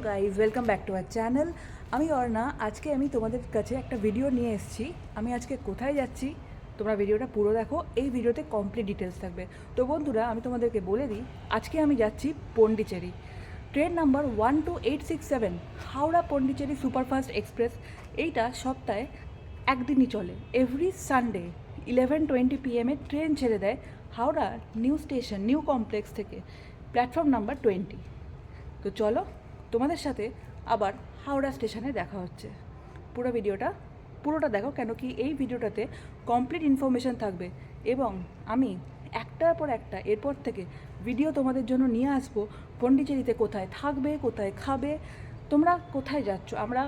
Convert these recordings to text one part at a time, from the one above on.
Guys welcome back to our channel. আমি অর্ণা। আজকে আমি তোমাদের কাছে একটা ভিডিও নিয়ে এসেছি। আমি আজকে কোথায় যাচ্ছি তোমরা ভিডিওটা পুরো দেখো, এই ভিডিওতে কমপ্লিট ডিটেলস থাকবে। তো বন্ধুরা, আমি তোমাদেরকে বলে দিই, আজকে আমি যাচ্ছি Pondicherry. Train number 12867 Howrah Pondicherry superfast express. এইটা সপ্তাহে একদিনই চলে, এভরি সানডে 11:20 PM ট্রেন ছেড়ে দেয় Howrah new station new complex থেকে, প্ল্যাটফর্ম নাম্বার 20। তো চলো তোমাদের সাথে আবার হাওড়া স্টেশনে দেখা হচ্ছে। পুরোটা দেখো, কেন কি এই ভিডিওটাতে কমপ্লিট ইনফরমেশান থাকবে এবং আমি একটার পর একটা এরপর থেকে ভিডিও তোমাদের জন্য নিয়ে আসবো। পন্ডিচেরিতে কোথায় থাকবে, কোথায় খাবে, তোমরা কোথায় যাচ্ছ। আমরা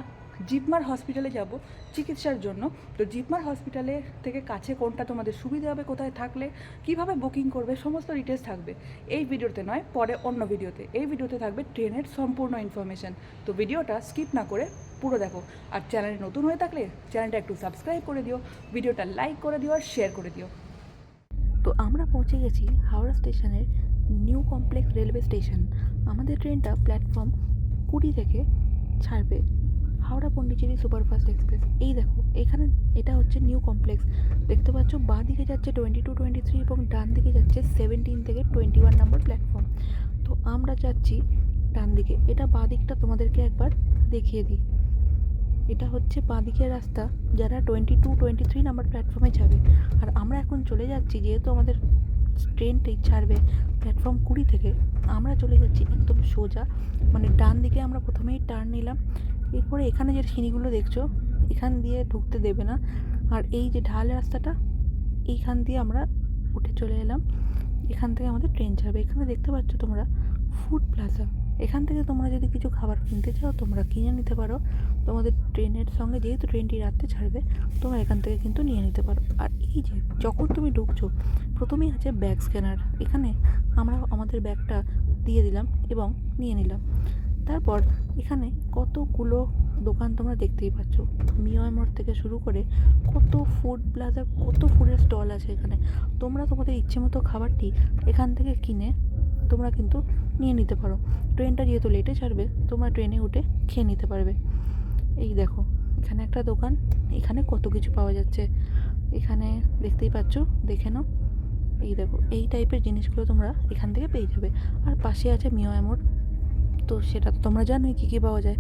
জিপমার হসপিটালে যাব চিকিৎসার জন্য। তো জিপমার হসপিটালে থেকে কাছে কোনটা তোমাদের সুবিধা হবে, কোথায় থাকলে কিভাবে বুকিং করবে, সমস্ত ডিটেলস থাকবে এই ভিডিওতে, নয় পরে অন্য ভিডিওতে। এই ভিডিওতে থাকবে ট্রেনের সম্পূর্ণ ইনফরমেশান। তো ভিডিওটা স্কিপ না করে পুরো দেখো। আর চ্যানেলে নতুন হয়ে থাকলে চ্যানেলটা একটু সাবস্ক্রাইব করে দিও, ভিডিওটা লাইক করে দিও আর শেয়ার করে দিও। তো আমরা পৌঁছে গেছি হাওড়া স্টেশনের নিউ কমপ্লেক্স রেলওয়ে স্টেশন। আমাদের ট্রেনটা প্ল্যাটফর্ম 20 থেকে ছাড়বে হাওড়া পন্ডিচেরি সুপারফাস্ট এক্সপ্রেস। এই দেখো এখানে এটা হচ্ছে নিউ কমপ্লেক্স, দেখতে পাচ্ছ। বাঁ দিকে যাচ্ছে 22, 23 এবং ডান দিকে যাচ্ছে 17 থেকে 21 নম্বর প্ল্যাটফর্ম। তো আমরা যাচ্ছি ডান দিকে। এটা বাঁ দিকটা তোমাদেরকে একবার দেখিয়ে দিই। এটা হচ্ছে বাঁদিকের রাস্তা, যারা 22, 23 নাম্বার প্ল্যাটফর্মে যাবে। আর আমরা এখন চলে যাচ্ছি, যেহেতু আমাদের ট্রেনটি ছাড়বে প্ল্যাটফর্ম 20 থেকে, আমরা চলে যাচ্ছি একদম সোজা, মানে ডান দিকে। আমরা প্রথমেই টার্ন নিলাম, এরপরে এখানে যে সিঁড়িগুলো দেখছো এখান দিয়ে ঢুকতে দেবে না। আর এই যে ঢাল রাস্তাটা, এইখান দিয়ে আমরা উঠে চলে এলাম। এখান থেকে আমাদের ট্রেন ছাড়বে। এখানে দেখতে পাচ্ছ তোমরা ফুড প্লাজা। এখান থেকে তোমরা যদি কিছু খাবার কিনতে চাও তোমরা কিনে নিতে পারো। তোমাদের ট্রেনের সঙ্গে, যেহেতু ট্রেনটি রাত্রে ছাড়বে, তোমরা এখান থেকে কিন্তু নিয়ে নিতে পারো। আর এই যে যখন তুমি ঢুকছো প্রথমেই আছে ব্যাগ স্ক্যানার। এখানে আমরা আমাদের ব্যাগটা দিয়ে দিলাম এবং নিয়ে নিলাম। তারপর এখানে কতগুলো দোকান তোমরা দেখতেই পাচ্ছ, মিয়ামর থেকে শুরু করে কত ফুড প্লাজার, কত ফুডের স্টল আছে এখানে। তোমরা তোমাদের ইচ্ছে মতো খাবারটি এখান থেকে কিনে তোমরা কিন্তু নিয়ে নিতে পারো। ট্রেনটা যেহেতু লেটে ছাড়বে, তোমরা ট্রেনে উঠে খেয়ে নিতে পারবে। এই দেখো এখানে একটা দোকান, এখানে কত কিছু পাওয়া যাচ্ছে। এখানে দেখতেই পাচ্ছ, দেখে নাও। এই দেখো এই টাইপের জিনিসগুলো তোমরা এখান থেকে পেয়ে যাবে। আর পাশে আছে মিয়ামর, তো সেটা তো তোমরা জানোই কী কী পাওয়া যায়।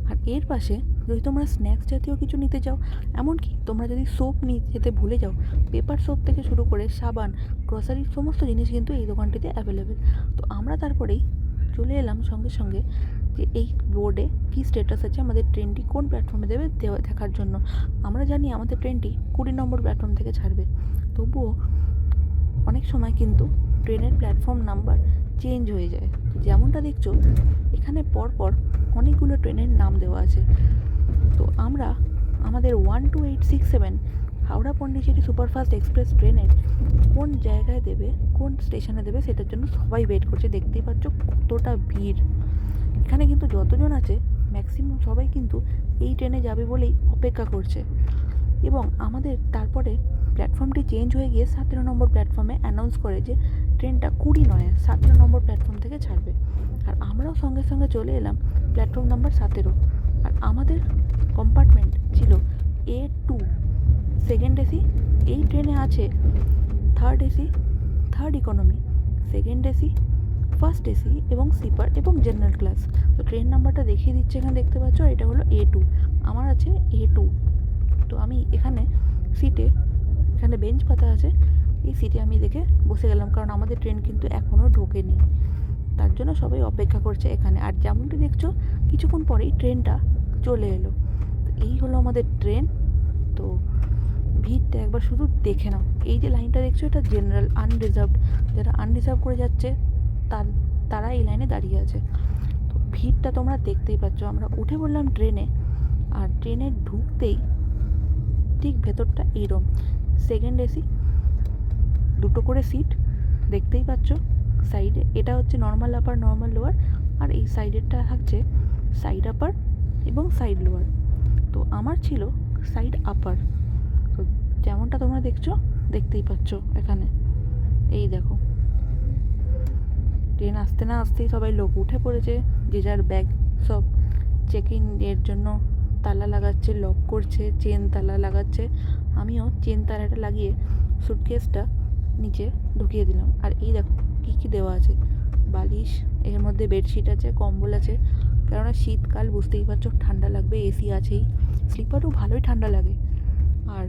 আর এর পাশে যদি তোমরা স্ন্যাক্স জাতীয় কিছু নিতে চাও, এমনকি তোমরা যদি সোপ নিয়ে যেতে ভুলে যাও, পেপার সোপ থেকে শুরু করে সাবান, গ্রসারির সমস্ত জিনিস কিন্তু এই দোকানটিতে অ্যাভেলেবেল। তো আমরা তারপরেই চলে এলাম সঙ্গে সঙ্গে যে এই বোর্ডে কী স্ট্যাটাস আছে, আমাদের ট্রেনটি কোন প্ল্যাটফর্মে দেখার জন্য। আমরা জানি আমাদের ট্রেনটি 20 নম্বর প্ল্যাটফর্ম থেকে ছাড়বে, তবুও অনেক সময় কিন্তু ট্রেনের প্ল্যাটফর্ম নাম্বার চেঞ্জ হয়ে যায়। তো যেমনটা দেখছো এখানে পরপর অনেকগুলো ট্রেনের নাম দেওয়া আছে। তো আমরা আমাদের 12867 হাওড়া পন্ডিচেরি সুপারফাস্ট এক্সপ্রেস ট্রেনের কোন জায়গায় দেবে, কোন স্টেশনে দেবে, সেটার জন্য সবাই ওয়েট করছে। দেখতেই পাচ্ছ কতটা ভিড়। এখানে কিন্তু যতজন আছে ম্যাক্সিমাম সবাই কিন্তু এই ট্রেনে যাবে বলেই অপেক্ষা করছে। এবং আমাদের তারপরে প্ল্যাটফর্মটি চেঞ্জ হয়ে গিয়ে 17 নম্বর প্ল্যাটফর্মে অ্যানাউন্স করে যে ট্রেনটা 20 নয় 17 নম্বর প্ল্যাটফর্ম থেকে ছাড়বে। আর আমরাও সঙ্গে সঙ্গে চলে এলাম প্ল্যাটফর্ম নাম্বার 17। আর আমাদের কম্পার্টমেন্ট ছিল A2 সেকেন্ড এসি। এই ট্রেনে আছে third AC, third economy, second AC, first AC এবং স্লিপার এবং জেনারেল ক্লাস। তো ট্রেন নাম্বারটা দেখিয়ে দিচ্ছে, এখানে দেখতে পাচ্ছ, এটা হলো A2। আমার আছে A2। তো আমি এখানে সিটে, এখানে বেঞ্চ পাতা আছে, এই সিটে আমি দেখে বসে গেলাম, কারণ আমাদের ট্রেন কিন্তু এখনও ঢোকেনি, তার জন্য সবাই অপেক্ষা করছে এখানে। আর যেমনটি দেখছো কিছুক্ষণ পরেই ট্রেনটা চলে এলো। তো এই হলো আমাদের ট্রেন। তো ভিড়টা একবার শুধু দেখে নাও। এই যে লাইনটা দেখছো এটা জেনারেল আনরিজার্ভড, যারা আনরিজার্ভ করে যাচ্ছে তারা এই লাইনে দাঁড়িয়ে আছে। তো ভিড়টা তোমরা দেখতেই পাচ্ছ। আমরা উঠে পড়লাম ট্রেনে। আর ট্রেনে ঢুকতেই ঠিক ভেতরটা এইরকম, সেকেন্ড এসি, দুটো করে সিট দেখতেই পাচ্ছ সাইডে। এটা হচ্ছে নর্মাল আপার, নর্মাল লোয়ার। আর এই সাইডেরটা থাকছে সাইড আপার এবং সাইড লোয়ার। তো আমার ছিল সাইড আপার। তো যেমনটা তোমরা দেখতেই পাচ্ছ এখানে। এই দেখো ট্রেন আসতে না আসতেই সবাই লোক উঠে পড়েছে, যে যার ব্যাগ সব চেক ইন এর জন্য তালা লাগাচ্ছে, লক করছে, চেন তালা লাগাচ্ছে। আমিও চেন তালাটা লাগিয়ে সুটকেসটা নিচে ঢুকিয়ে দিলাম। আর এই দেখো কী কী দেওয়া আছে, বালিশ, এর মধ্যে বেডশিট আছে, কম্বল আছে, কেননা শীতকাল বুঝতেই পারছো, ঠান্ডা লাগবে, এসি আছেই। স্লিপারও ভালোই ঠান্ডা লাগে, আর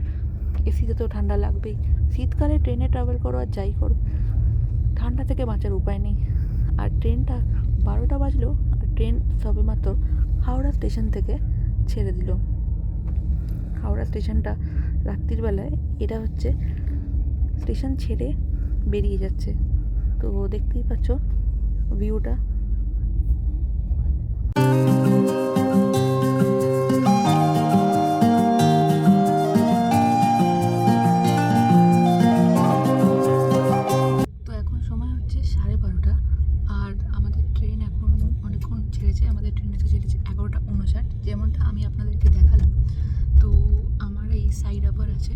এসিতে তো ঠান্ডা লাগবেই। শীতকালে ট্রেনে ট্রাভেল করো আর যাই করো, ঠান্ডা থেকে বাঁচার উপায় নেই। আর ট্রেনটা 12টা বাজলো, আর ট্রেন সবেমাত্র হাওড়া স্টেশন থেকে ছেড়ে দিল। হাওড়া স্টেশনটা রাত্রির বেলায়, এটা হচ্ছে স্টেশন ছেড়ে বেরিয়ে যাচ্ছে। তো দেখতেই পাচ্ছ ভিউটা। তো এখন সময় হচ্ছে 12:30, আর আমাদের ট্রেন এখন অনেকক্ষণ ছেড়েছে। আমাদের ট্রেন এসে ছেড়েছে 11:59, যেমনটা আমি আপনাদেরকে দেখালাম। তো আমার এই সাইড আপার আছে,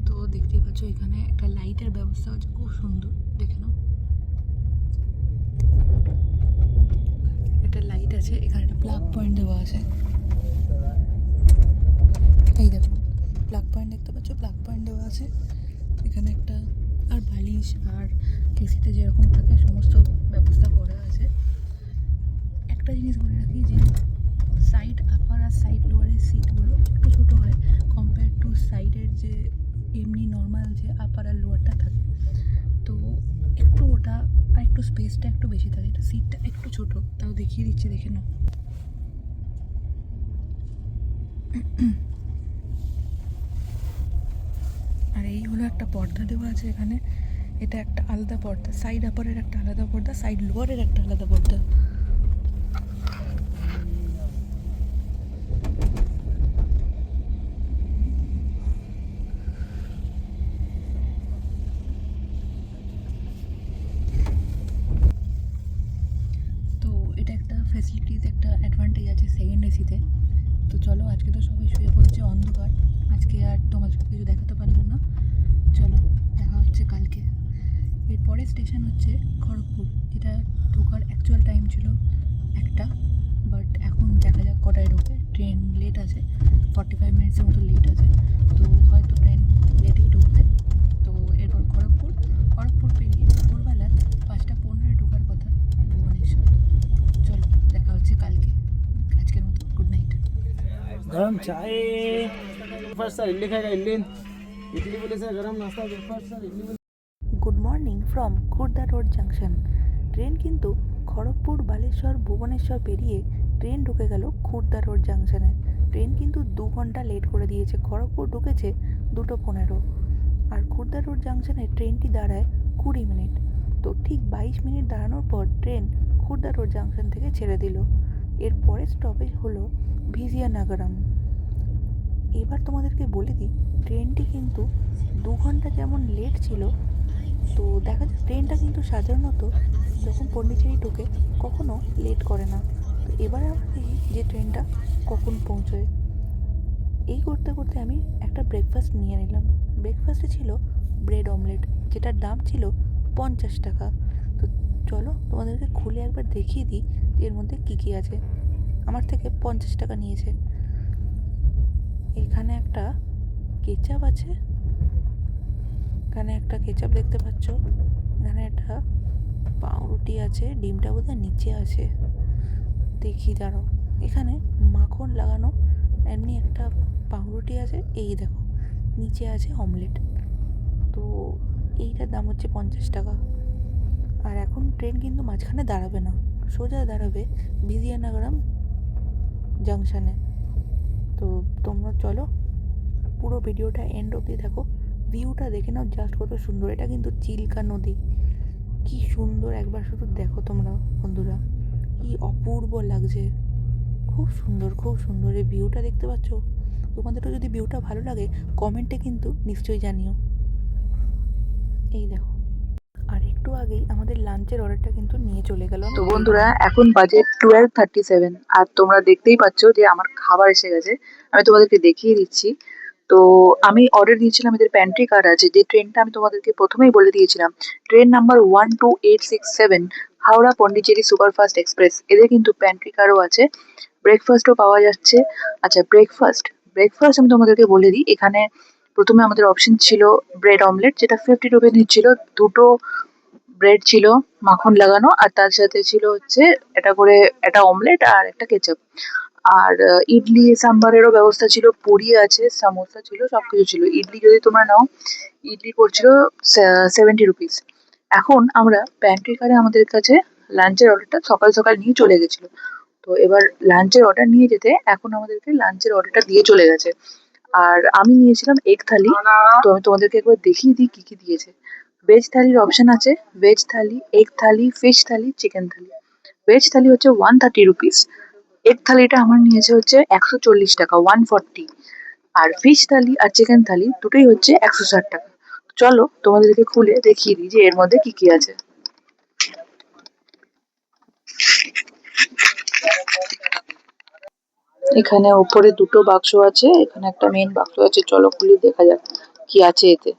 তো দেখতেই পাচ্ছ এখানে একটা লাইটের ব্যবস্থা আছে, খুব সুন্দর, দেখে নাও। একটা লাইট আছে, এখানে একটা প্লাগ পয়েন্ট দেওয়া আছে। এই দেখো প্লাগ পয়েন্ট দেখতে পাচ্ছ, প্লাগ পয়েন্ট দেওয়া আছে এখানে একটা। আর বালিশ আর এসিতে যেরকম থাকে সমস্ত ব্যবস্থা করা আছে। একটা জিনিস বলে রাখি যে সাইড আপার আর সাইড লোয়ারের সিটগুলো একটু ছোটো হয় কম্পেয়ার টু সাইডের যে এমনি নর্মাল যে আপার আর লোয়ারটা থাকে। তো একটু ওটা আর একটু স্পেসটা একটু বেশি থাকে, এটা সিটটা একটু ছোটো, তাও দেখিয়ে দিচ্ছি, দেখে নাও। আর এই হলো একটা পর্দা দেওয়া আছে এখানে, এটা একটা আলাদা পর্দা, সাইড আপারের একটা আলাদা পর্দা, সাইড লোয়ারের একটা আলাদা পর্দা। তো এটা একটা ফ্যাসিলিটিস, একটা অ্যাডভান্টেজ আছে সেকেন্ড এসিতে। তো চলো, আজকে তো সবাই শুয়ে পড়েছে, অন্ধকার, আজকে আর তোমাদের কিছু দেখাতে পারলাম না। চলো, দেখা হচ্ছে কালকে। এরপরে স্টেশন হচ্ছে খড়গপুর, যেটা ঢোকার অ্যাকচুয়াল টাইম ছিল 1টা, বাট এখন দেখা যাক কটায় ঢোকে। ট্রেন লেট আছে, 45 মিনিটসের মতো লেট আছে, তো হয়তো ট্রেন লেটেই ঢুকবে। তো এরপর খড়গপুর, খড়গপুর পেরিয়ে ভোরবেলা 5টা 15-এ ঢোকার কথা ভুবনেশ্বর। চলো, দেখা হচ্ছে কালকে। আজকের মতো গুড নাইট। गरम चाय ब्रेकफास्ट सर इडली खाएगा इडली इडली बोले सर गरम नाश्ता ब्रेकफास्ट सर इडली बोले good morning from Khurda road junction. Train কিন্তু খড়গপুর, বালেশ্বর, ভুবনেশ্বর পেরিয়ে ট্রেন ঢুকে গেল খুর্দা রোড জাংশনে। ট্রেন কিন্তু 2 ঘন্টা লেট করে দিয়েছে, খড়গপুর ঢুকেছে 2:15, আর খুর্দা রোড জাংশনে ট্রেনটি দাঁড়ায় 20 মিনিট। তো ঠিক 22 মিনিট দাঁড়ানোর পর ট্রেন খুর্দা রোড জাংশন থেকে ছেড়ে দিল। এর পরের স্টপেজ হলো ভিজিয়ানগরম। এবার তোমাদেরকে বলে দিই, ট্রেনটি কিন্তু 2 ঘন্টা যেমন লেট ছিল, তো দেখা যায় ট্রেনটা কিন্তু সাধারণত যখন পন্ডিচেরি ঢোকে কখনো লেট করে না। তো এবারে আমরা দেখি যে ট্রেনটা কখন পৌঁছয়। এই করতে করতে আমি একটা ব্রেকফাস্ট নিয়ে নিলাম। ব্রেকফাস্টে ছিল ব্রেড অমলেট, যেটার দাম ছিল 50 টাকা। তো চলো তোমাদেরকে খুলে একবার দেখিয়ে দিই যে এর মধ্যে কী কী আছে। আমার থেকে 50 টাকা নিয়েছে। এখানে একটা কেচাপ আছে, এখানে একটা কেচাপ দেখতে পাচ্ছ, এখানে একটা পাউরুটি আছে, ডিমটা বোধহয় নিচে আছে, দেখি দাঁড়াও। এখানে মাখন লাগানো এমনি একটা পাউরুটি আছে, এই দেখো নিচে আছে অমলেট। তো এইটার দাম হচ্ছে 50 টাকা। আর এখন ট্রেন কিন্তু মাঝখানে দাঁড়াবে না, সোজা দাঁড়াবে বিজিয়ানগরম জাংশনে। তো তোমরা চলো পুরো ভিডিওটা এন্ড অবধি দেখো, ভিউটা দেখে নাও জাস্ট কত সুন্দর। এটা কিন্তু চিল্কা নদী, কি সুন্দর, একবার শুধু দেখো তোমরা বন্ধুরা, কি অপূর্ব লাগছে, খুব সুন্দর খুব সুন্দর। এই ভিউটা দেখতে পাচ্ছ? তোমাদেরও যদি ভিউটা ভালো লাগে কমেন্টে কিন্তু নিশ্চয়ই জানিও। এই দেখো, আর একটু আগেই আমাদের লাঞ্চের অর্ডারটা কিন্তু নিয়ে চলে গেল। তো বন্ধুরা এখন বাজে 12:37 আর তোমরা দেখতেই পাচ্ছ যে আমার খাবার এসে গেছে। আমি তোমাদেরকে দেখিয়ে দিচ্ছি। তো আমি অর্ডার দিয়েছিলাম, এদের প্যান্ট্রি কার্ড আছে, যে ট্রেনটা আমি তোমাদেরকে প্রথমেই বলে দিয়েছিলাম, train number 12867 Howrah Pondicherry superfast express. এদের কিন্তু প্যান্ট্রি কারও আছে, ব্রেকফাস্টও পাওয়া যাচ্ছে। আচ্ছা, ব্রেকফাস্ট ব্রেকফাস্ট আমি তোমাদেরকে বলে দিই। এখানে প্রথমে আমাদের অপশন ছিল ব্রেড অমলেট, যেটা 50 রুপি নিচ্ছিল। দুটো ব্রেড ছিল মাখন লাগানো, আর তার সাথে ছিল হচ্ছে এটা করে একটা অমলেট আর একটা কেচাপ। আর ইডলি সাম্বারেরও ব্যবস্থা ছিল, পুরি আছে, সামোসা ছিল, সবকিছু ছিল। ইডলি যদি তোমরা নাও, ইডলি পড়ছিল 70 রুপিস। এখন আমরা প্যান্ট্রি কারে আমাদের কাছে লাঞ্চের অর্ডারটা সকাল সকাল নিয়ে চলে গেছিল। তো এবার লাঞ্চের অর্ডার নিয়ে যেতে এখন আমাদেরকে লাঞ্চের অর্ডারটা দিয়ে চলে গেছে। আর আমি নিয়েছিলাম এগ থালি। তো আমি তোমাদেরকে একবার দেখিয়ে দিই কি কি দিয়েছে। ভেজ থালির অপশন আছে, ভেজ থালি, এগ থালি, ফিশ থালি, চিকেন থালি। ভেজ থালি হচ্ছে 130 রুপিস। এগ থালিটা আমার নিয়েছে হচ্ছে 140 টাকা, 140। আর ফিশ থালি আর চিকেন থালি দুটোই হচ্ছে 160 টাকা। চলো তোমাদেরকে খুলে দেখিয়ে দিই যে এর মধ্যে কি কি আছে। এখানে উপরে দুটো বাক্স আছে, এখানে একটা মেন বাক্স আছে, চলো খুলে দেখা যাক কি আছে এতে।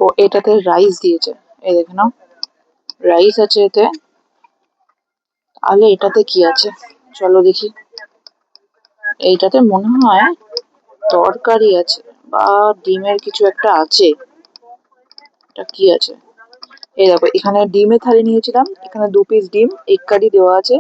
ও এটাতে রাইস দিয়েছে, এই দেখে নাও, রাইস আছে এতে। তাহলে এটাতে কি আছে চলো দেখি। এইটাতে মনে হয় তরকারি আছে বা ডিমের কিছু একটা আছে। এটা কি আছে? এই দেখো, এখানে ডিমের থালি নিয়েছিলাম, এখানে 2 পিস ডিম, এগ কারি দেওয়া আছে।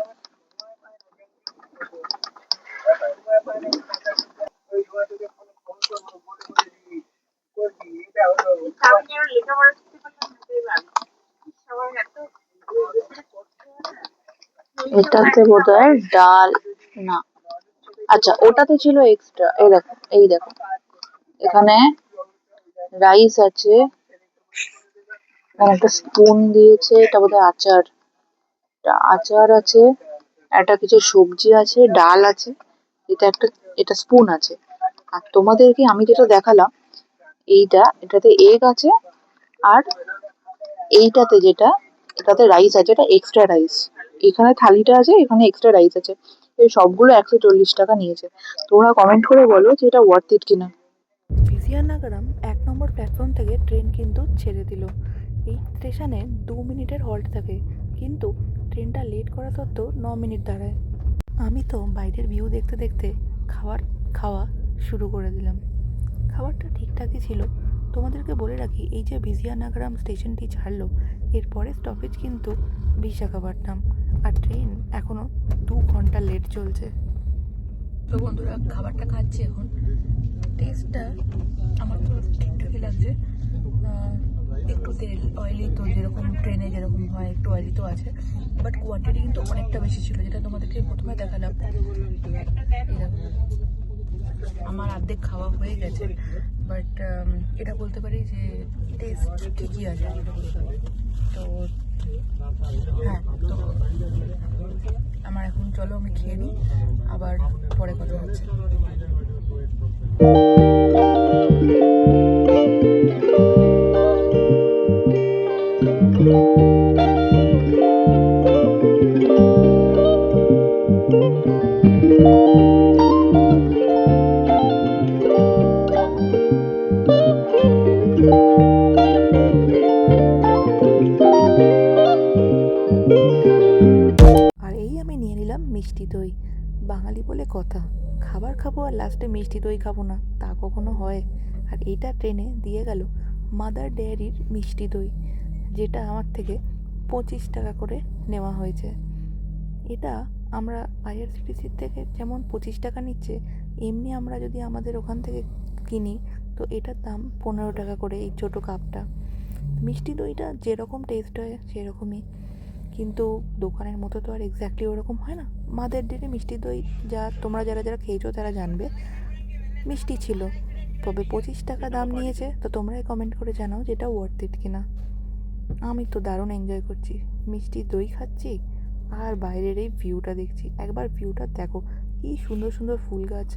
এটাতে বোধহয় ডাল, না, আচ্ছা ওটাতে ছিল এক্সট্রা। এই দেখো, এই দেখো, এখানে রাইস আছে, এখানে একটা স্পুন দিয়েছে, এটা বোধহয় আচার। এটা আচার আছে, একটা কিছু সবজি আছে, ডাল আছে, এটা একটা, এটা স্পুন আছে। আর তোমাদেরকে আমি যেটা দেখালাম, এটাতে এগ আছে, আর এইটাতে যেটা, এটাতে রাইস আছে, এটা এক্সট্রা রাইস। এখানে থালিটা আছে, এখানে এক্সট্রা রাইস আছে। এই সবগুলো 140 টাকা নিয়েছে। তোমরা কমেন্ট করে বলো যে এটা ওয়ার্থ ইট কিনা। বিজিয়ানাগরম 1 নম্বর প্ল্যাটফর্ম থেকে ট্রেন কিন্তু ছেড়ে দিল। এই স্টেশনে 2 মিনিটের হল্ট থাকে, কিন্তু ট্রেনটা লেট করা সত্ত্বেও 9 মিনিট দাঁড়ায়। আমি তো বাইরের ভিউ দেখতে দেখতে খাওয়া শুরু করে দিলাম। খাবারটা ঠিকঠাকই ছিল। তোমাদেরকে বলে রাখি, এই যে বিজিয়ানাগরম স্টেশনটি ছাড়লো, এরপরে স্টপেজ কিন্তু বিশাখাপট্টনম, আর ট্রেন এখনও 2 ঘন্টা লেট চলছে। তো বন্ধুরা, খাবারটা খাচ্ছি এখন। টেস্টটা আমার তো ঠিকঠাকই লাগছে। একটু তেল অয়েলি, তো যেরকম ট্রেনে যেরকম হয় একটু অয়েলি তো আছে, বাট কোয়ান্টিটি কিন্তু অনেকটা বেশি ছিল, যেটা তোমাদেরকে প্রথমে দেখালাম। আমার অর্ধেক খাওয়া হয়ে গেছে, বাট এটা বলতে পারি যে টেস্ট ঠিকই আছে। তো হ্যাঁ, তো আমার এখন চলো আমি খেয়ে নিই, আবার পরে কথা হচ্ছে। আর এই আমি নিয়ে নিলাম মিষ্টি দই। বাঙালি বলে কথা, খাবার খাবো আর লাস্টে মিষ্টি দই খাবো না, তা কখনো হয়? আর এইটা ট্রেনে দিয়ে গেল মাদার ডেয়ারির মিষ্টি দই, যেটা আমার থেকে 25 টাকা করে নেওয়া হয়েছে। এটা আমরা আইআরসিটিসির থেকে যেমন 25 টাকা নিচ্ছে, এমনি আমরা যদি আমাদের ওখান থেকে কিনি তো এটার দাম 15 টাকা করে এই ছোটো কাপটা। মিষ্টি দইটা যেরকম টেস্ট হয় সেরকমই, কিন্তু দোকানের মতো তো আর এক্স্যাক্টলি ওরকম হয় না। মাদার ডেয়ারি মিষ্টি দই যা তোমরা যারা যারা খেয়েছো তারা জানবে, মিষ্টি ছিল। তবে 25 টাকা দাম নিয়েছে, তো তোমরাই কমেন্ট করে জানাও যে এটা ওয়ার্থ ইট কিনা। আমি তো দারুণ এনজয় করছি, মিষ্টি দই খাচ্ছি আর বাইরের এই ভিউটা দেখছি। একবার ভিউটা দেখো, কি সুন্দর সুন্দর ফুল গাছ।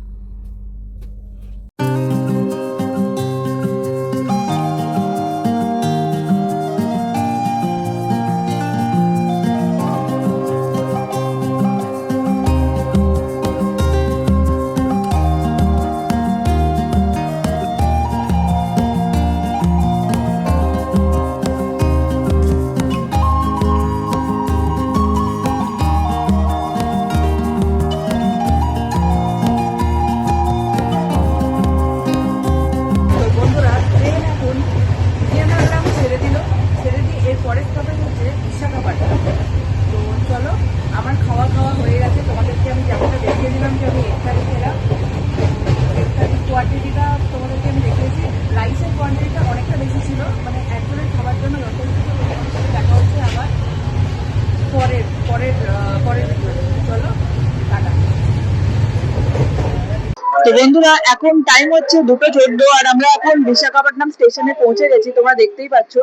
বন্ধুরা এখন টাইম হচ্ছে 2:14 আর আমরা এখন বিশাখাপট্টনম স্টেশনে পৌঁছে গেছি, তোমরা দেখতেই পাচ্ছ।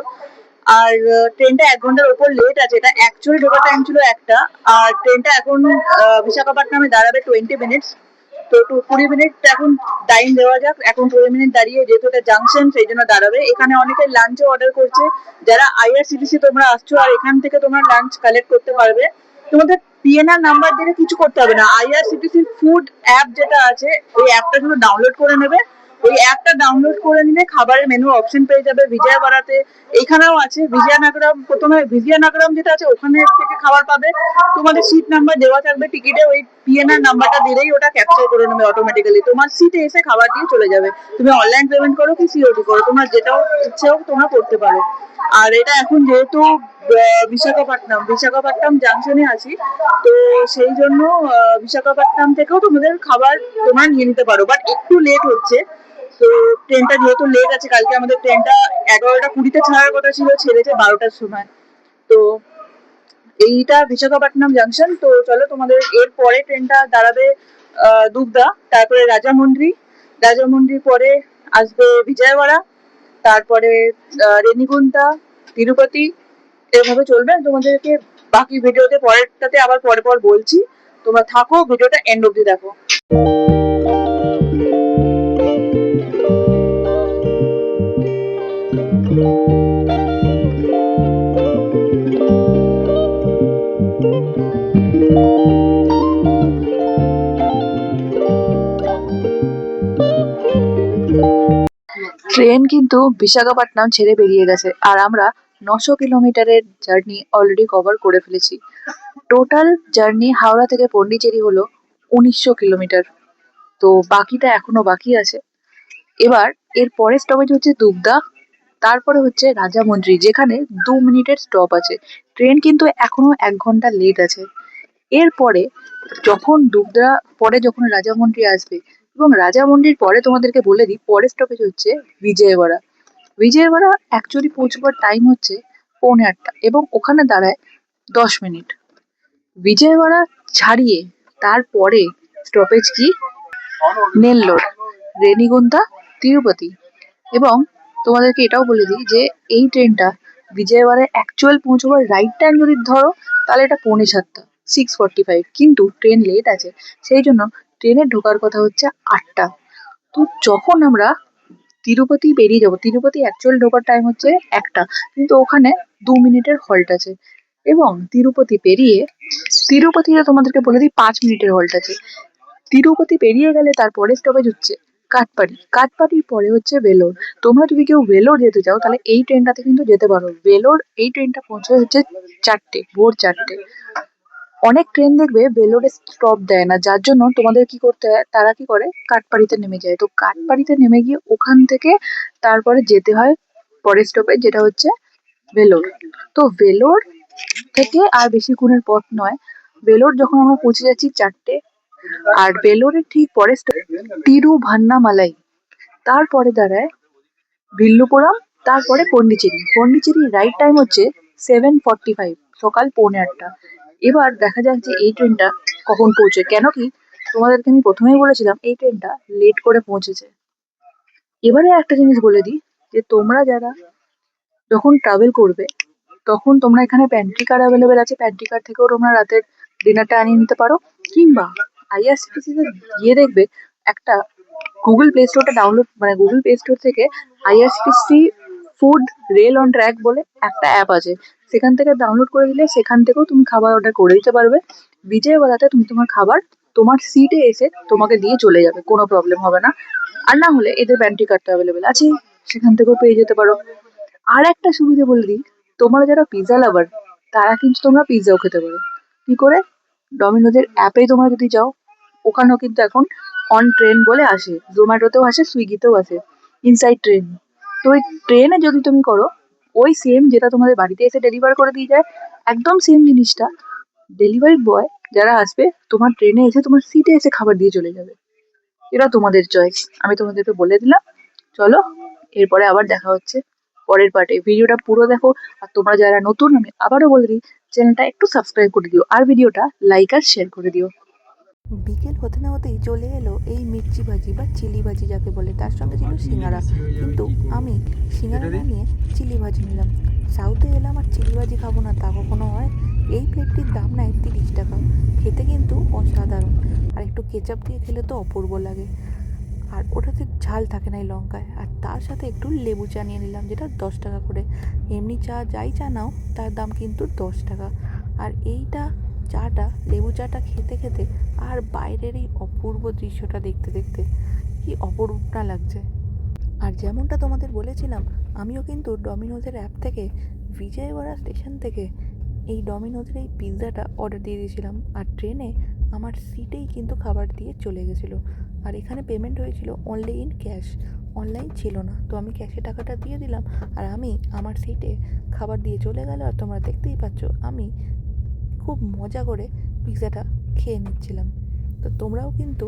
আর ট্রেনটা 1 ঘন্টার উপর লেট আছে, এটা অ্যাকচুয়ালি ঢোকার টাইম ছিল 1টা, আর ট্রেনটা এখন বিশাখাপট্টনমে দাঁড়াবে 20 মিনিটস। তো 20 মিনিট এখন টাইম দেওয়া যাক, এখন 20 মিনিট দাঁড়িয়ে, যেহেতু এটা জাংশন সেই জন্য দাঁড়াবে। এখানে অনেকে লাঞ্চও অর্ডার করছে, যারা আইআরসিটিসি তোমরা আসছো আর এখান থেকে তোমরা লাঞ্চ কালেক্ট করতে পারবে। তোমাদের পিএনআর নাম্বার দিলে কিছু করতে হবে না, আইআরসিটিসি ফুড অ্যাপ যেটা আছে ওই অ্যাপটা শুধু ডাউনলোড করে নেবে। ওই অ্যাপটা ডাউনলোড করে নিলে খাবারের মেনু অপশন পেয়ে যাবে বিজয়ওয়াড়াতে। এখানেও আছে বিজয়নগরম, প্রথমে বিজয়নগরম যেটা আছে ওখানে থেকে খাবার পাবে। তোমাদের সিট নাম্বার দেওয়া থাকবে টিকিটে, ওই পিএনআর নাম্বারটা দিলেই ওটা ক্যাপচার করে নেবে অটোমেটিক্যালি, তোমার সিটে এসে খাবার দিয়ে চলে যাবে। তুমি অনলাইন পেমেন্ট করো কি সিওডি করো, তোমার যেটা ইচ্ছে হোক তোমরা করতে পারো। আর এটা এখন যেহেতু বিশাখাপট্টনম জাংশনে আছি, তো সেই জন্য বিশাখাপট্টনম থেকেও তোমাদের খাবার তোমরা নিয়ে নিতে পারো, বাট একটু লেট হচ্ছে। তো ট্রেনটা যেহেতু লেট আছে, কালকে আমাদের ট্রেনটা 11টা 20-তে ছাড়ার কথা ছিল, ছেড়েছে 12টার সময়। তো এইটা বিশাখাপট্টনম জাংশন। তো চলো, তোমাদের এর পরে ট্রেনটা দাঁড়াবে দুবদা, তারপরে রাজামুন্দ্রি, রাজামুন্দ্রির পরে আসবে বিজয়ওয়াড়া, তারপরে রেনিগুন্টা, তিরুপতি, এভাবে চলবে। তোমাদেরকে বাকি ভিডিওতে পরেরটাতে আবার পরে পর বলছি, তোমরা থাকো, ভিডিওটা এন্ড অব্দি দেখো। ট্রেন কিন্তু বিশাখাপট্টনম ছেড়ে বেরিয়ে গেছে, আর আমরা 900 কিলোমিটারের জার্নি অলরেডি কভার করে ফেলেছি। টোটাল জার্নি হাওড়া থেকে পন্ডিচেরি হলো 1900 কিলোমিটার। তো বাকিটা এখনো বাকি আছে। এবার এর পরের স্টপেজ হচ্ছে দুবদা, তারপরে হচ্ছে রাজামুন্দ্রি, যেখানে 2 মিনিটের স্টপ আছে। ট্রেন কিন্তু এখনো 1 ঘন্টা লেট আছে। এরপরে যখন দুবদা পরে যখন রাজামুন্ড্রি আসবে, এবং রাজামুন্ড্রির পরে তোমাদেরকে বলে দিই পরের স্টপেজ হচ্ছে বিজয়ওয়াড়া। বিজয়ওয়াড়া অ্যাকচুয়ালি পৌঁছবার টাইম হচ্ছে 7:45 এবং ওখানে দাঁড়ায় 10 মিনিট। বিজয়ওয়াড়া ছাড়িয়ে তারপরে স্টপেজ কি নেল্লোর, রেনিগুন্টা, তিরুপতি। এবং তোমাদেরকে এটাও বলে দিই যে এই ট্রেনটা বিজয়ওয়াড়ায় অ্যাকচুয়াল পৌঁছবার রাইট টাইম যদি ধরো, তাহলে এটা 6:45, 6:45, কিন্তু ট্রেন লেট আছে, সেই জন্য ট্রেনের ঢোকার কথা হচ্ছে 8টা। তো যখন আমরা তিরুপতি বেরিয়ে যাব, তিরুপতি অ্যাকচুয়াল ঢোকার টাইম হচ্ছে 1টা, কিন্তু ওখানে 2 মিনিটের হল্ট আছে। এবং তিরুপতি পেরিয়ে, তিরুপতিতে তোমাদেরকে বলে দিই 5 মিনিটের হল্ট আছে। তিরুপতি পেরিয়ে গেলে তারপরে স্টপেজ হচ্ছে কাটপাড়ি, কাটপাড়ির পরে হচ্ছে ভেলোর। তোমরা যদি কেউ ভেলোর যেতে চাও তাহলে এই ট্রেনটাতে কিন্তু যেতে পারো। ভেলোর এই ট্রেনটা পৌঁছে হচ্ছে 4টে, ভোর 4টে। অনেক ট্রেন দেখবে ভেলোরে স্টপ দেয় না, যার জন্য তোমাদের কি করতে হয়, তারা কি করে কাটপাড়িতে নেমে যায়। তো কাটপাড়িতে নেমে গিয়ে ওখান থেকে তারপরে যেতে হয় পরের স্টপেজ, যেটা হচ্ছে ভেলোর। তো ভেলোর থেকে আর বেশিক্ষণের পথ নয়। ভেলোর যখন আমরা পৌঁছে যাচ্ছি 4টে, আর ভেলোরের ঠিক পরে তিরুভান্নামালাই, তারপরে দাঁড়ায় ভিল্লুপুরম, তারপরে পন্ডিচেরি। পন্ডিচেরির রাইট টাইম হচ্ছে 7:45, সকাল 7:45। এবার দেখা যাক যে এই ট্রেনটা কখন পৌঁছে, কেন কি তোমাদেরকে আমি প্রথমেই বলেছিলাম এই ট্রেনটা লেট করে পৌঁছেছে। এবারে একটা জিনিস বলে দিই, যে তোমরা যারা যখন ট্রাভেল করবে তখন তোমরা এখানে প্যান্ট্রি কার অ্যাভেলেবেল আছে, প্যান্ট্রি কার থেকেও তোমরা রাতের ডিনারটা আনিয়ে নিতে পারো। কিংবা আইআরসিটিসি তে গিয়ে দেখবে একটা গুগল প্লে স্টোরটা ডাউনলোড, মানে গুগল প্লে স্টোর থেকে IRCTC food rail on track বলে একটা অ্যাপ আছে, সেখান থেকে ডাউনলোড করে দিলে সেখান থেকেও তুমি খাবার অর্ডার করে দিতে পারবে। বিজয়ওয়াড়াতে তুমি তোমার খাবার তোমার সিটে এসে তোমাকে দিয়ে চলে যাবে, কোনো প্রবলেম হবে না। আর না হলে এদের প্যান্ট্রি কার্ডটা অ্যাভেলেবেল আছে, সেখান থেকেও পেয়ে যেতে পারো। আর একটা সুবিধা বলে দিই, তোমরা যারা পিৎজা লাভার তারা কিন্তু তোমরা পিৎজাও খেতে পারো। কি করে? ডমিনোজের অ্যাপে তোমরা যদি যাও, ওখানেও কিন্তু এখন অন ট্রেন বলে আসে, জোম্যাটোতেও আসে, সুইগিতেও আসে, ইনসাইড ট্রেন। তো ওই ট্রেনে যদি তুমি করো, ওই সেম যেটা তোমাদের বাড়িতে এসে ডেলিভার করে দিয়ে যায়, একদম সেম জিনিসটা ডেলিভারি বয় যারা আসবে তোমার ট্রেনে এসে তোমার সিটে এসে খাবার দিয়ে চলে যাবে। এটা তোমাদের চয়েস, আমি তোমাদেরকে বলে দিলাম। চলো, এরপরে আবার দেখা হচ্ছে পরের পার্টে। ভিডিওটা পুরো দেখো, আর তোমরা যারা নতুন, আমি আবারও বলে দিই চ্যানেলটা একটু সাবস্ক্রাইব করে দিও, আর ভিডিওটা লাইক আর শেয়ার করে দিও। বিকেল হতে না হতেই চলে এলো এই মির্চি ভাজি বা চিলি ভাজি যাকে বলে, তার সঙ্গে ছিল সিঙ্গারা। কিন্তু আমি সিঙ্গারা না নিয়ে চিলি ভাজি নিলাম। সাউথে এলাম আর চিলি ভাজি খাবো না তা কখনো হয়? এই প্লেটটির দাম নেয় 30 টাকা। খেতে কিন্তু অসাধারণ, আর একটু কেচাপ দিয়ে খেলে তো অপূর্ব লাগে। আর ওটাতে ঝাল থাকে না এই লঙ্কায়। আর তার সাথে একটু লেবু চা নিয়ে নিলাম, যেটা 10 টাকা করে। এমনি চা যাই চা নাও তার দাম কিন্তু 10 টাকা। আর এইটা চাটা, লেবু চাটা খেতে খেতে আর বাইরের এই অপূর্ব দৃশ্যটা দেখতে দেখতে কি অপরূপ না লাগছে। আর যেমনটা তোমাদের বলেছিলাম, আমিও কিন্তু ডমিনোজের অ্যাপ থেকে বিজয়ওয়াড়া স্টেশন থেকে এই ডমিনোজের এই পিৎজাটা অর্ডার দিয়ে দিয়েছিলাম। আর ট্রেনে আমার সিটেই কিন্তু খাবার দিয়ে চলে গেছিলো। আর এখানে পেমেন্ট হয়েছিল অনলি ইন ক্যাশ, অনলাইন ছিল না। তো আমি ক্যাশে টাকাটা দিয়ে দিলাম, আর আমি আমার সিটে খাবার দিয়ে চলে গেল। আর তোমরা দেখতেই পাচ্ছ আমি খুব মজা করে পিৎজাটা খেয়ে নিচ্ছিলাম। তো তোমরাও কিন্তু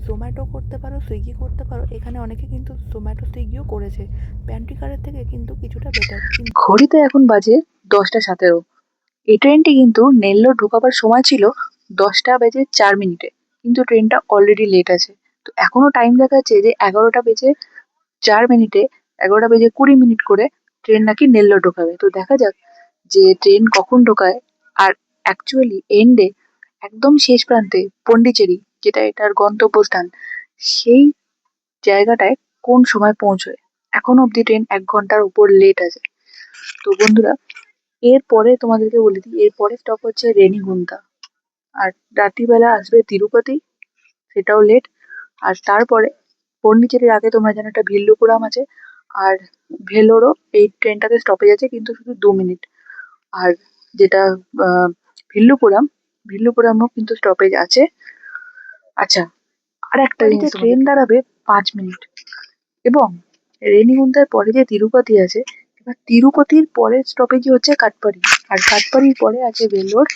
জোম্যাটো করতে পারো, সুইগি করতে পারো। এখানে অনেকে কিন্তু জোম্যাটো সুইগিও করেছে, প্যান্ট্রি কারের থেকে কিন্তু কিছুটা বেটার। ঘড়িতে এখন বাজে 10টা 17। এই ট্রেনটি কিন্তু নেল্লোর ঢোকাবার সময় ছিল 10টা বেজে 4 মিনিটে, কিন্তু ট্রেনটা অলরেডি লেট আছে। তো এখনো টাইম দেখাচ্ছে যে 11টা বেজে 4 মিনিটে, 11টা বেজে 20 মিনিট করে ট্রেন নাকি নেল্লোর ঢোকাবে। তো দেখা যাক যে ট্রেন কখন ঢোকায়। আর অ্যাকচুয়ালি এন্ডে একদম শেষ প্রান্তে পন্ডিচেরি, যেটা এটার গন্তব্যস্থান, সেই জায়গাটায় কোন সময় পৌঁছয়। এখনো অব্দি ট্রেন 1 ঘন্টার উপর লেট আছে। তো বন্ধুরা, এরপরে তোমাদেরকে বলে দিই, এরপরে স্টপ হচ্ছে রেনিগুন্তা। আর রাত্রিবেলা আসবে তিরুপতি, সেটাও লেট। আর তারপরে পন্ডিচেরির আগে তোমরা জানো একটা ভিল্লুপুরাম আছে। আর ভেলোরও এই ট্রেনটাতে স্টপেজ আছে, কিন্তু শুধু 2 মিনিট। আর যেটা আহ, ভিল্লুপুরাম, ভিল্লুপুরামও কিন্তু স্টপেজ আছে। আচ্ছা, আর একটা জিনিস, ট্রেন দাঁড়াবে 5 মিনিট। এবং রেনিগুন্তার পরে যে তিরুপতি আছে, এবার তিরুপতির পরের স্টপেজই হচ্ছে কাটপাড়ি। আর কাটপাড়ির পরে আছে ভেলোর,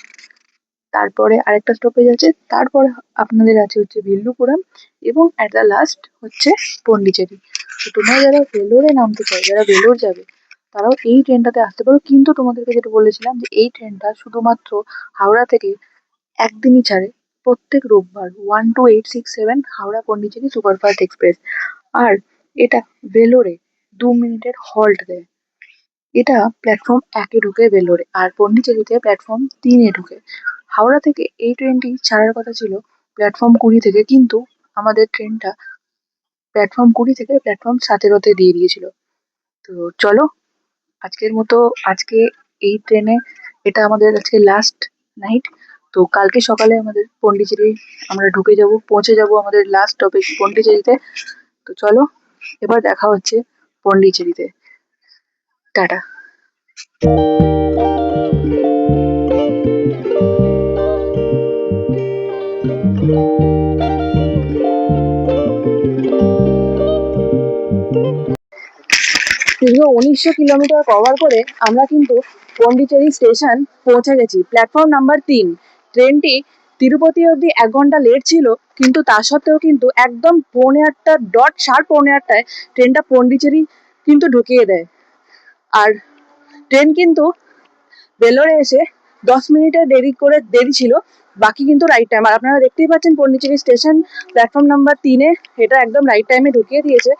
তারপরে আরেকটা স্টপেজ আছে, তারপরে আপনাদের আছে হচ্ছে ভিল্লুপুরাম, এবং অ্যাট দ্য লাস্ট হচ্ছে পন্ডিচেরি। তো তোমরা যারা ভেলোরে নামতে চাও, যারা ভেলোর যাবে, তারাও এই ট্রেনটাতে আসতে পারো। কিন্তু তোমাদেরকে যেটা বলেছিলাম যে এই ট্রেনটা শুধুমাত্র হাওড়া থেকে একদিনই ছাড়ে, প্রত্যেক রোববার 12867 হাওড়া পন্ডিচেরি সুপারফাস্ট এক্সপ্রেস। আর এটা ভেলোরে 2 মিনিটের হল্ট দেয়। এটা প্ল্যাটফর্ম 1-এ ঢুকে ভেলোরে, আর পন্ডিচেরিতে প্ল্যাটফর্ম 3-এ ঢুকে। হাওড়া থেকে এই ট্রেনটি ছাড়ার কথা ছিল প্ল্যাটফর্ম 20 থেকে, কিন্তু আমাদের ট্রেনটা প্ল্যাটফর্ম 20 থেকে প্ল্যাটফর্ম 17-তে দিয়ে দিয়েছিল। তো চলো, আজকের মতো আজকে এই ট্রেনে এটা আমাদের আজকে লাস্ট নাইট। তো কালকে সকালে আমাদের পন্ডিচেরি আমরা ঢুকে যাব, পৌঁছে যাব আমাদের লাস্ট স্টপেজ পন্ডিচেরিতে। তো চলো, এবার দেখা হচ্ছে পন্ডিচেরিতে। টাটা। দীর্ঘ 1900 কিলোমিটার কভার করে আমরা কিন্তু পন্ডিচেরি স্টেশন পৌঁছে গেছি, প্ল্যাটফর্ম নাম্বার 3। ট্রেনটি তিরুপতি অবধি 1 ঘন্টা লেট ছিল, কিন্তু তা সত্ত্বেও কিন্তু একদম পৌনে 8টা ডট, শার্প পৌনে 8টায় ট্রেনটা পন্ডিচেরি কিন্তু ঢুকিয়ে দেয়। আর ট্রেন কিন্তু ভেলোরে এসে 10 মিনিটের দেরি ছিল, বাকি কিন্তু রাইট টাইম। আর আপনারা দেখতেই পাচ্ছেন পন্ডিচেরি স্টেশন প্ল্যাটফর্ম নাম্বার 3-এ, এটা একদম রাইট টাইমে ঢুকিয়ে দিয়েছে।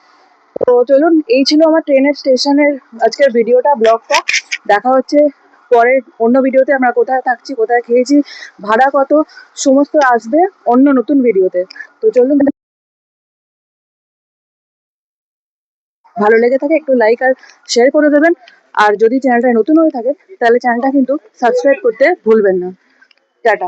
তো চলুন, এই ছিল আমার ট্রেনের স্টেশনের আজকের ভিডিওটা, ব্লগটা। দেখা হচ্ছে পরের অন্য ভিডিওতে। আমরা কোথায় থাকছি, কোথায় খেয়েছি, ভাড়া কত, সমস্ত আসবে অন্য নতুন ভিডিওতে। তো চলুন, ভালো লেগে থাকে একটু লাইক আর শেয়ার করে দেবেন। আর যদি চ্যানেলটা নতুন হয়ে থাকে, তাহলে চ্যানেলটা কিন্তু সাবস্ক্রাইব করতে ভুলবেন না। টাটা।